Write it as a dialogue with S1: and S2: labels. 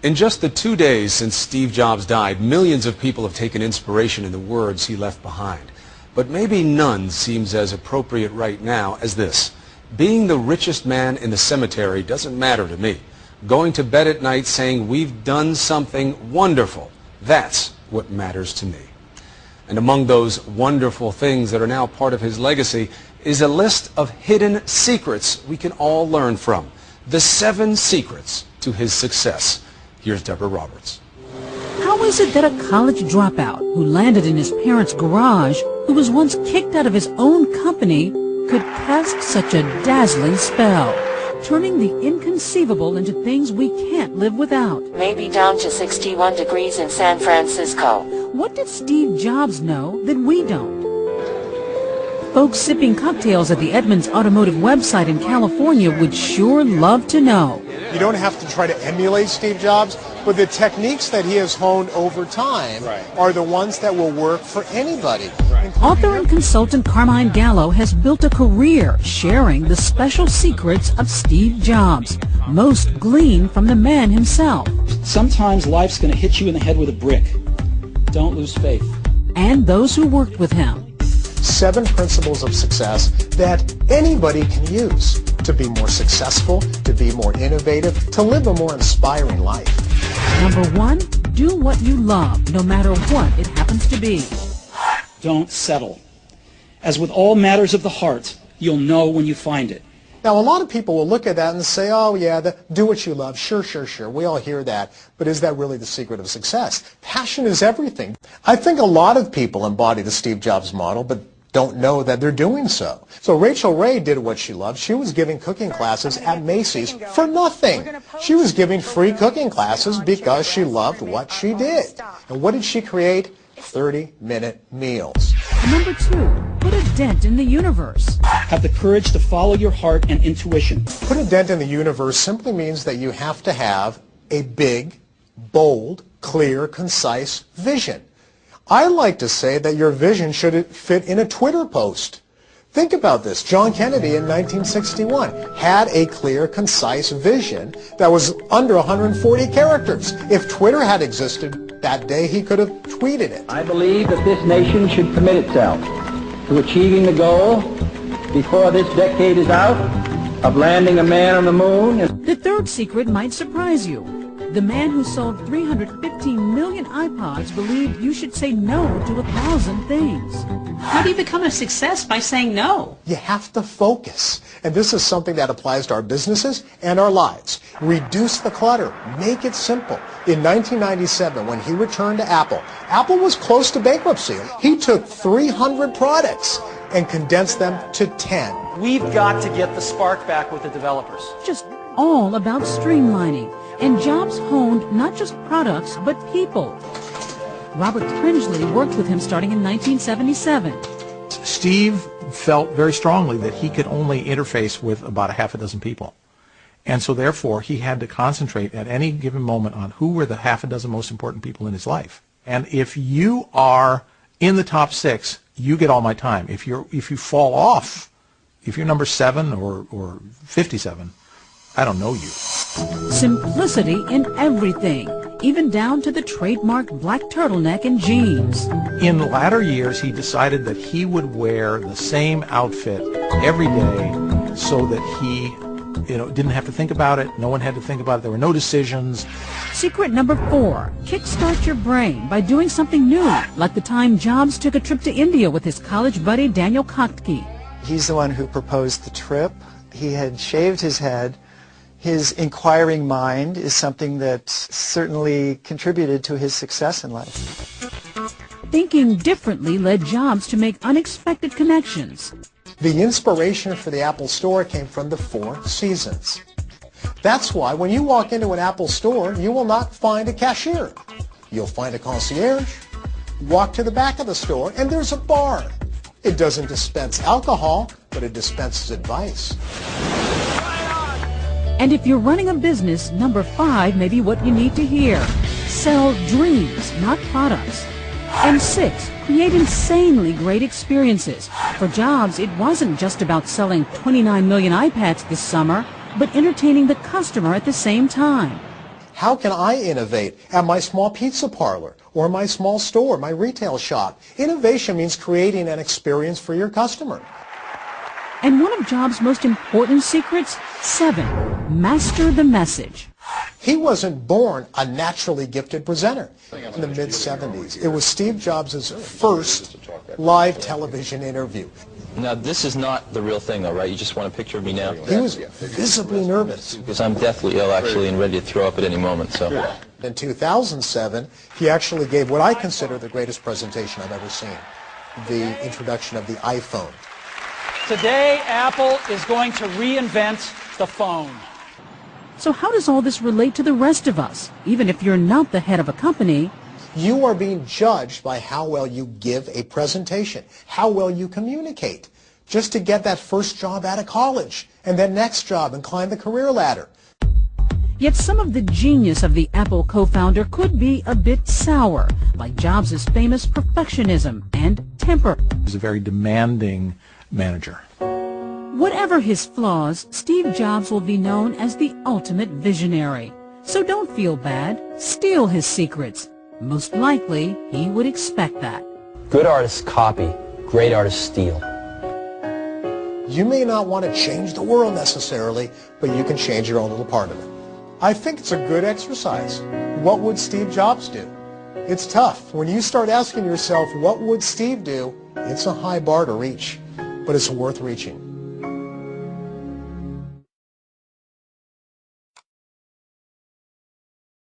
S1: In just the 2 days since Steve Jobs died, millions of people have taken inspiration in the words he left behind. But maybe none seems as appropriate right now as this. Being the richest man in the cemetery doesn't matter to me. Going to bed at night saying we've done something wonderful, that's what matters to me. And among those wonderful things that are now part of his legacy is a list of hidden secrets we can all learn from. The 7 secrets to his success. Here's Deborah Roberts.
S2: How is it that a college dropout who landed in his parents' garage, who was once kicked out of his own company, could cast such a dazzling spell, turning the inconceivable into things we can't live without?
S3: Maybe down to 61 degrees in San Francisco.
S2: What did Steve Jobs know that we don't? Folks sipping cocktails at the Edmunds Automotive website in California would sure love to know.
S4: You don't have to try to emulate Steve Jobs, but the techniques that he has honed over time are the ones that will work for anybody.
S2: Author and consultant Carmine Gallo has built a career sharing the special secrets of Steve Jobs, most gleaned from the man himself.
S5: Sometimes life's going to hit you in the head with a brick. Don't lose faith.
S2: And those who worked with him.
S4: 7 principles of success that anybody can use to be more successful, to be more innovative, to live a more inspiring life.
S2: Number 1, do what you love, no matter what it happens to be.
S5: Don't settle. As with all matters of the heart, you'll know when you find it.
S4: Now, a lot of people will look at that and say, oh, yeah, do what you love. Sure. We all hear that. But is that really the secret of success? Passion is everything. I think a lot of people embody the Steve Jobs model, but don't know that they're doing so. So Rachel Ray did what she loved. She was giving cooking classes at Macy's for nothing. She was giving free cooking classes because she loved what she did. And what did she create? 30-minute meals.
S2: Number 2, put a dent in the universe.
S5: Have the courage to follow your heart and intuition.
S4: Put a dent in the universe simply means that you have to have a big, bold, clear, concise vision. I like to say that your vision should fit in a Twitter post. Think about this. John Kennedy in 1961 had a clear, concise vision that was under 140 characters. If Twitter had existed that day, he could have tweeted it.
S6: I believe that this nation should commit itself to achieving the goal before this decade is out of landing a man on the moon.
S2: The 3rd secret might surprise you. The man who sold 315 million iPods believed you should say no to 1,000 things.
S7: How do you become a success by saying no?
S4: You have to focus. And this is something that applies to our businesses and our lives. Reduce the clutter. Make it simple. In 1997, when he returned to Apple, Apple was close to bankruptcy. He took 300 products and condensed them to 10.
S8: We've got to get the spark back with the developers.
S2: Just all about streamlining. And Jobs honed not just products, but people. Robert Pringley worked with him starting in 1977.
S9: Steve felt very strongly that he could only interface with about 6 people. And so therefore he had to concentrate at any given moment on who were the 6 most important people in his life. And if you are in the top 6, you get all my time. If you fall off, if you're number 7 or 57, I don't know you.
S2: Simplicity in everything, even down to the trademarked black turtleneck and jeans.
S9: In latter years, he decided that he would wear the same outfit every day so that he didn't have to think about it. No one had to think about it. There were no decisions.
S2: Secret number 4, kickstart your brain by doing something new, like the time Jobs took a trip to India with his college buddy Daniel Kottke.
S10: He's the one who proposed the trip. He had shaved his head. His inquiring mind is something that certainly contributed to his success in life.
S2: Thinking differently led Jobs to make unexpected connections.
S4: The inspiration for the Apple Store came from the 4 seasons. That's why when you walk into an Apple store, you will not find a cashier. You'll find a concierge. Walk to the back of the store, and there's a bar. It doesn't dispense alcohol, but it dispenses advice.
S2: And if you're running a business, number 5 may be what you need to hear. Sell dreams, not products. And 6, create insanely great experiences. For Jobs, it wasn't just about selling 29 million iPads this summer, but entertaining the customer at the same time.
S4: How can I innovate at my small pizza parlor or my small store, my retail shop? Innovation means creating an experience for your customer.
S2: And one of Jobs' most important secrets, 7, master the message.
S4: He wasn't born a naturally gifted presenter. In the mid-70s, it was Steve Jobs' first live television interview.
S11: Now, this is not the real thing, though, right? You just want a picture of me now?
S4: He was visibly nervous.
S11: Because I'm deathly ill, actually, and ready to throw up at any moment, so...
S4: In 2007, he actually gave what I consider the greatest presentation I've ever seen, the introduction of the iPhone.
S5: Today, Apple is going to reinvent the phone.
S2: So how does all this relate to the rest of us? Even if you're not the head of a company,
S4: you are being judged by how well you give a presentation, how well you communicate, just to get that first job out of college, and then next job and climb the career ladder.
S2: Yet some of the genius of the Apple co-founder could be a bit sour, like Jobs' famous perfectionism and temper.
S9: He's a very demanding manager.
S2: Whatever his flaws, Steve Jobs will be known as the ultimate visionary. So don't feel bad. Steal his secrets. Most likely, he would expect that.
S12: Good artists copy. Great artists steal.
S4: You may not want to change the world necessarily, but you can change your own little part of it. I think it's a good exercise. What would Steve Jobs do? It's tough. When you start asking yourself, what would Steve do? It's a high bar to reach, but it's worth reaching.